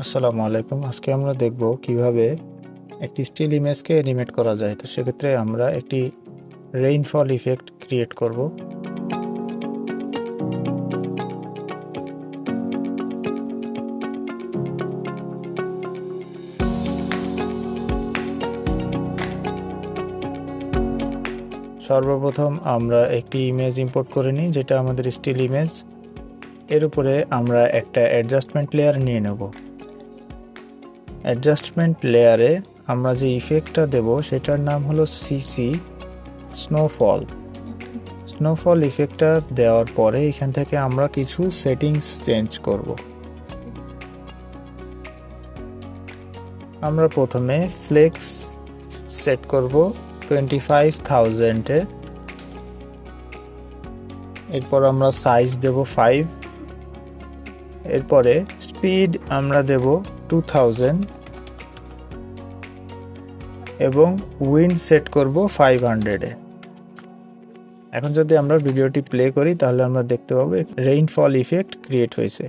আসসালামু আলাইকুম। আজকে আমরা দেখব কিভাবে একটি স্টিল ইমেজকে অ্যানিমেট করা যায়। তো সেক্ষেত্রে আমরা একটি রেইনফল ইফেক্ট ক্রিয়েট করব। সর্বপ্রথম আমরা একটি ইমেজ ইম্পোর্ট করে নিই, যেটা আমাদের স্টিল ইমেজ। এর উপরে আমরা একটা অ্যাডজাস্টমেন্ট লেয়ার নিয়ে নেব। অ্যাডজাস্টমেন্ট লেয়ারে আমরা যে ইফেক্টটা দেব সেটার নাম হলো সিসি স্নোফল। স্নোফল ইফেক্টটা দেওয়ার পরে এখান থেকে আমরা কিছু সেটিংস চেঞ্জ করব। আমরা প্রথমে ফ্লেক্স সেট করব 25,000-এ। এরপর আমরা সাইজ দেব 5। এরপরে স্পিড আমরা দেব 2000 এবং উইন্ড সেট করব 500-এ। এখন যদি আমরা ভিডিওটি প্লে করি তাহলে আমরা দেখতে পাবো রেইনফল ইফেক্ট ক্রিয়েট হয়েছে।